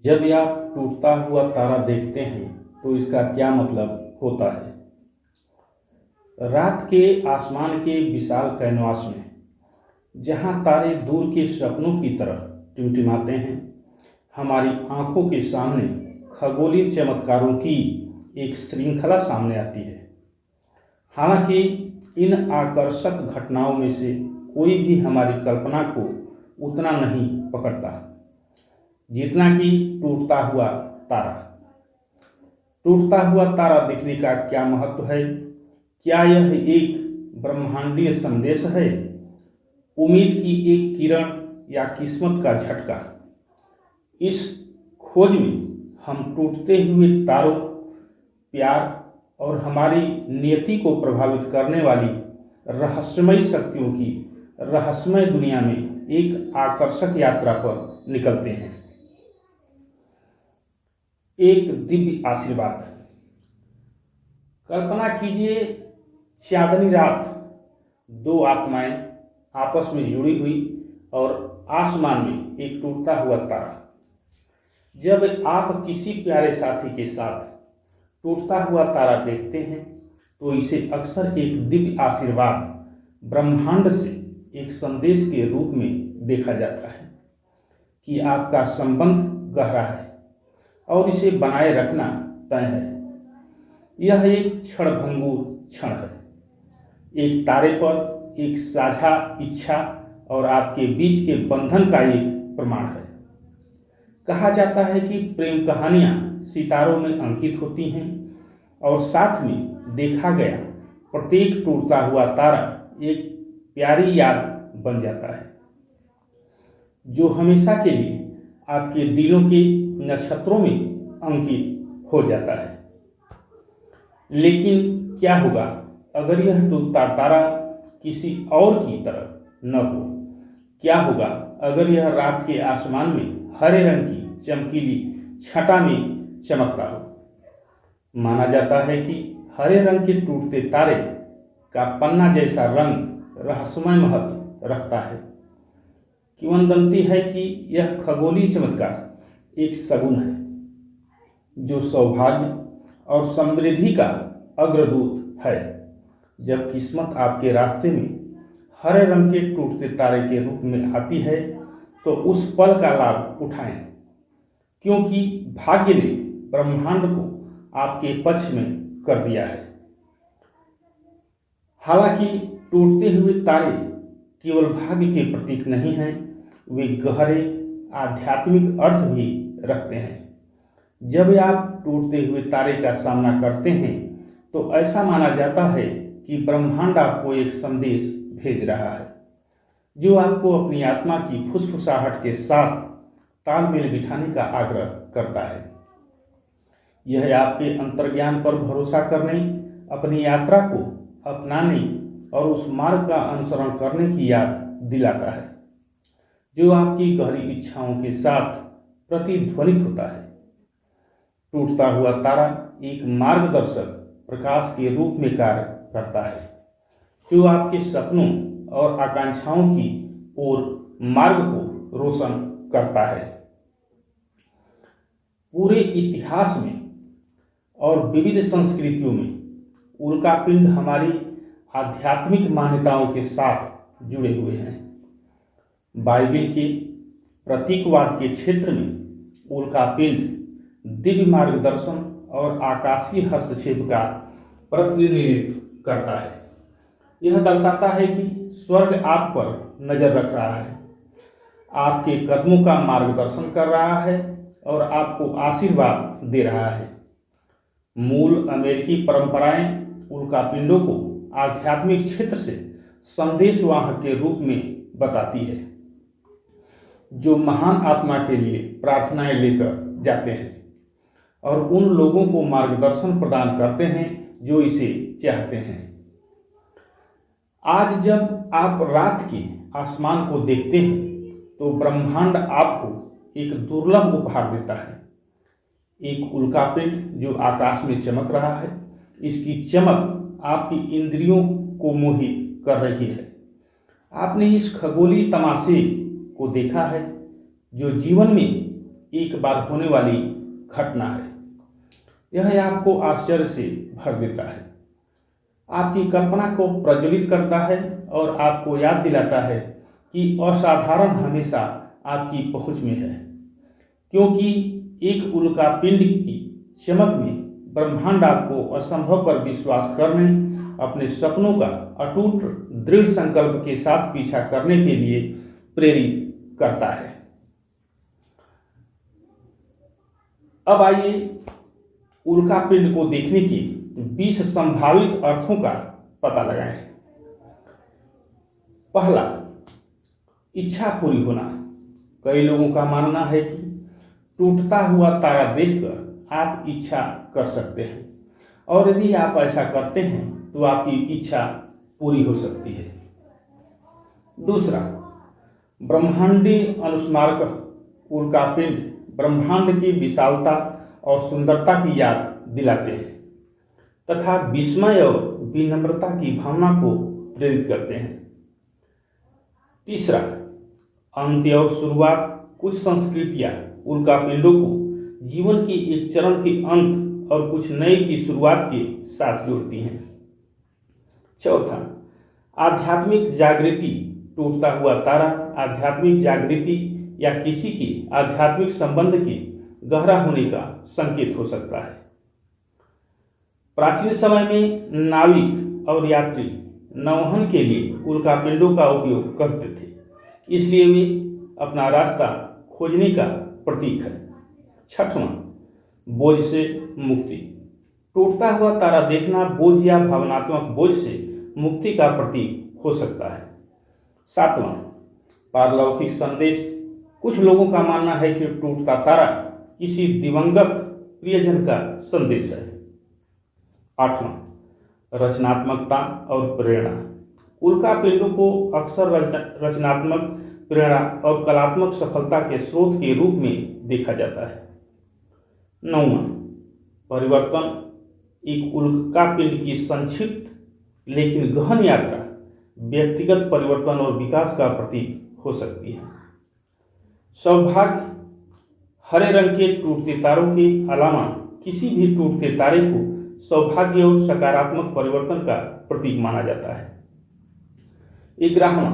जब आप टूटता हुआ तारा देखते हैं तो इसका क्या मतलब होता है। रात के आसमान के विशाल कैनवास में जहां तारे दूर के सपनों की तरह टिमटिमाते हैं, हमारी आंखों के सामने खगोलीय चमत्कारों की एक श्रृंखला सामने आती है। हालांकि इन आकर्षक घटनाओं में से कोई भी हमारी कल्पना को उतना नहीं पकड़ता जितना कि टूटता हुआ तारा। टूटता हुआ तारा दिखने का क्या महत्व है? क्या यह एक ब्रह्मांडीय संदेश है, उम्मीद की एक किरण या किस्मत का झटका? इस खोज में हम टूटते हुए तारों, प्यार और हमारी नियति को प्रभावित करने वाली रहस्यमय शक्तियों की रहस्यमय दुनिया में एक आकर्षक यात्रा पर निकलते हैं। एक दिव्य आशीर्वाद। कल्पना कीजिए, चांदनी रात, दो आत्माएं आपस में जुड़ी हुई और आसमान में एक टूटता हुआ तारा। जब आप किसी प्यारे साथी के साथ टूटता हुआ तारा देखते हैं तो इसे अक्सर एक दिव्य आशीर्वाद, ब्रह्मांड से एक संदेश के रूप में देखा जाता है कि आपका संबंध गहरा है और इसे बनाए रखना तय है। यह एक क्षणभंगुर क्षण है, एक तारे पर एक साझा इच्छा और आपके बीच के बंधन का एक प्रमाण है। कहा जाता है कि प्रेम कहानियां सितारों में अंकित होती हैं और साथ में देखा गया प्रत्येक टूटता हुआ तारा एक प्यारी याद बन जाता है जो हमेशा के लिए आपके दिलों के नक्षत्रों में अंकित हो जाता है। लेकिन क्या होगा अगर यह टूटता तारा किसी और की तरह न हो? क्या होगा अगर यह रात के आसमान में हरे रंग की चमकीली छटा में चमकता हो? माना जाता है कि हरे रंग के टूटते तारे का पन्ना जैसा रंग रहस्यमय महत्व रखता है। किंवदंती है कि यह खगोलीय चमत्कार एक शगुन है जो सौभाग्य और समृद्धि का अग्रदूत है। जब किस्मत आपके रास्ते में हरे रंग के टूटते तारे के रूप में आती है तो उस पल का लाभ उठाएं, क्योंकि भाग्य ने ब्रह्मांड को आपके पक्ष में कर दिया है। हालांकि टूटते हुए तारे केवल भाग्य के प्रतीक नहीं हैं, वे गहरे आध्यात्मिक अर्थ भी रखते हैं। जब आप टूटते हुए तारे का सामना करते हैं तो ऐसा माना जाता है कि ब्रह्मांड आपको एक संदेश भेज रहा है जो आपको अपनी आत्मा की फुसफुसाहट के साथ तालमेल बिठाने का आग्रह करता है। यह आपके अंतर्ज्ञान पर भरोसा करने, अपनी यात्रा को अपनाने और उस मार्ग का अनुसरण करने की याद दिलाता है जो आपकी गहरी इच्छाओं के साथ प्रतिध्वनित होता है। टूटता हुआ तारा एक मार्गदर्शक प्रकाश के रूप में कार्य करता है जो आपके सपनों और आकांक्षाओं की ओर मार्ग को रोशन करता है। पूरे इतिहास में और विविध संस्कृतियों में उल्कापिंड हमारी आध्यात्मिक मान्यताओं के साथ जुड़े हुए हैं। बाइबिल के प्रतीकवाद के क्षेत्र में उल्कापिंड दिव्य मार्गदर्शन और आकाशीय हस्तक्षेप का प्रतिनिधित्व करता है। यह दर्शाता है कि स्वर्ग आप पर नजर रख रहा है, आपके कदमों का मार्गदर्शन कर रहा है और आपको आशीर्वाद दे रहा है। मूल अमेरिकी परंपराएं उल्कापिंडों को आध्यात्मिक क्षेत्र से संदेशवाहक के रूप में बताती है जो महान आत्मा के लिए प्रार्थनाएं लेकर जाते हैं और उन लोगों को मार्गदर्शन प्रदान करते हैं जो इसे चाहते हैं। आज जब आप रात के आसमान को देखते हैं तो ब्रह्मांड आपको एक दुर्लभ उपहार देता है। एक उल्कापिंड जो आकाश में चमक रहा है, इसकी चमक आपकी इंद्रियों को मोहित कर रही है। आपने इस खगोलीय तमाशे को देखा है जो जीवन में एक बार होने वाली घटना है। यह आपको आश्चर्य से भर देता है, आपकी कल्पना को प्रज्वलित करता है और आपको याद दिलाता है कि असाधारण हमेशा आपकी पहुंच में है, क्योंकि एक उल्कापिंड की चमक में ब्रह्मांड आपको असंभव पर विश्वास करने, अपने सपनों का अटूट दृढ़ संकल्प के साथ पीछा करने के लिए प्रेरित करता है। अब आइए उल्कापिंड को देखने के 20 संभावित अर्थों का पता लगाएं। पहला, इच्छा पूरी होना। कई लोगों का मानना है कि टूटता हुआ तारा देखकर आप इच्छा कर सकते हैं, और यदि आप ऐसा करते हैं तो आपकी इच्छा पूरी हो सकती है। दूसरा, ब्रह्मांडीय अनुस्मारक उल्कापिंड ब्रह्मांड की विशालता और सुंदरता की याद दिलाते हैं तथा विस्मय और विनम्रता की भावना को प्रेरित करते हैं। तीसरा, अंत्य और शुरुआत। कुछ संस्कृतियां उल्कापिंडों को जीवन के एक चरण के अंत और कुछ नए की शुरुआत के साथ जोड़ती हैं। चौथा, आध्यात्मिक जागृति। टूटता हुआ तारा आध्यात्मिक जागृति या किसी के आध्यात्मिक संबंध के गहरा होने का संकेत हो सकता है। प्राचीन समय में नाविक और यात्री नौवहन के लिए उल्कापिंडों का उपयोग करते थे, इसलिए वे अपना रास्ता खोजने का प्रतीक है। छठवां, बोझ से मुक्ति। टूटता हुआ तारा देखना बोझ या भावनात्मक बोझ से मुक्ति का प्रतीक हो सकता है। सातवां, पारलौकिक संदेश। कुछ लोगों का मानना है कि टूटता तारा किसी दिवंगत प्रियजन का संदेश है। आठवां, रचनात्मकता और प्रेरणा। उल्कापिंडों को अक्सर रचनात्मक प्रेरणा और कलात्मक सफलता के स्रोत के रूप में देखा जाता है। नौवां, परिवर्तन। एक उल्कापिंड की संक्षिप्त लेकिन गहन यात्रा व्यक्तिगत परिवर्तन और विकास का प्रतीक हो सकती है। सौभाग्य। हरे रंग के टूटते तारों के अलावा किसी भी टूटते तारे को सौभाग्य और सकारात्मक परिवर्तन का प्रतीक माना जाता है। 11वां,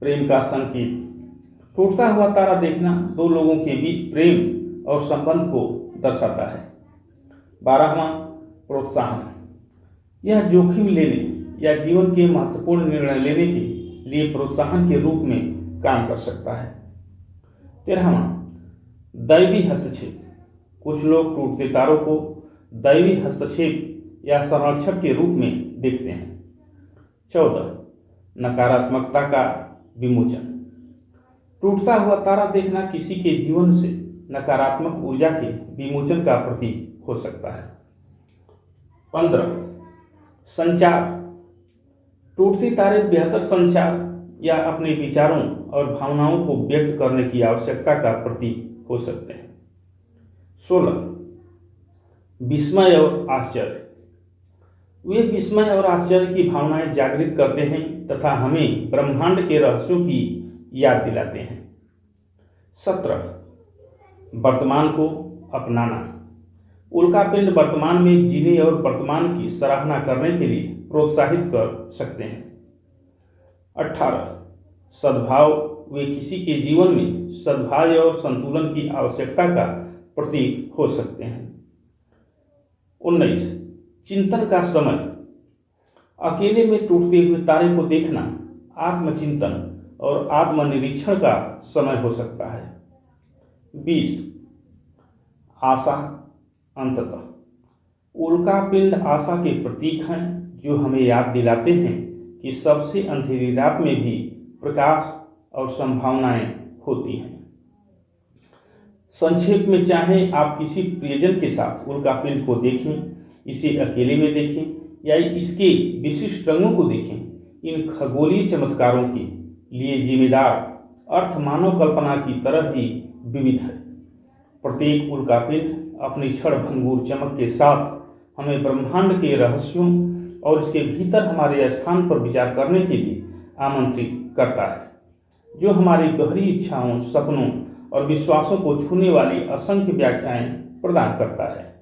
प्रेम का संकेत। टूटता हुआ तारा देखना दो लोगों के बीच प्रेम और संबंध को दर्शाता है। 12वां, प्रोत्साहन। यह जोखिम लेने या जीवन के महत्वपूर्ण निर्णय लेने के लिए प्रोत्साहन के रूप में काम कर सकता है। 13वां, दैवी हस्तक्षेप। कुछ लोग टूटते तारों को दैवी हस्तक्षेप या संरक्षक के रूप में देखते हैं। 14, नकारात्मकता का विमोचन। टूटता हुआ तारा देखना किसी के जीवन से नकारात्मक ऊर्जा के विमोचन का प्रतीक हो सकता है। 15, संचार। टूटते तारे बेहतर संचार या अपने विचारों और भावनाओं को व्यक्त करने की आवश्यकता का प्रतीक हो सकते हैं। 16, विस्मय और आश्चर्य। वे विस्मय और आश्चर्य की भावनाएं जागृत करते हैं तथा हमें ब्रह्मांड के रहस्यों की याद दिलाते हैं। 17, वर्तमान को अपनाना। उल्कापिंड वर्तमान में जीने और वर्तमान की सराहना करने के लिए प्रोत्साहित कर सकते हैं। 18, सद्भाव। वे किसी के जीवन में सद्भाव और संतुलन की आवश्यकता का प्रतीक हो सकते हैं। 19, चिंतन का समय। अकेले में टूटते हुए तारे को देखना आत्मचिंतन और आत्मनिरीक्षण का समय हो सकता है। 20, आशा। अंततः उल्कापिंड आशा के प्रतीक हैं जो हमें याद दिलाते हैं कि सबसे अंधेरी रात में भी प्रकाश और संभावनाएं होती हैं। संक्षेप में, चाहे आप किसी प्रियजन के साथ उल्कापिंड को देखें, इसे अकेले में देखें या इसके विशिष्ट रंगों को देखें, इन खगोलीय चमत्कारों के लिए जिम्मेदार अर्थ मानव कल्पना की तरह ही विविध है। प्रत्येक उल्कापिंड अपनी क्षणभंगुर चमक के साथ हमें ब्रह्मांड के रहस्यों और इसके भीतर हमारे स्थान पर विचार करने के लिए आमंत्रित करता है, जो हमारी गहरी इच्छाओं, सपनों और विश्वासों को छूने वाली असंख्य व्याख्याएं प्रदान करता है।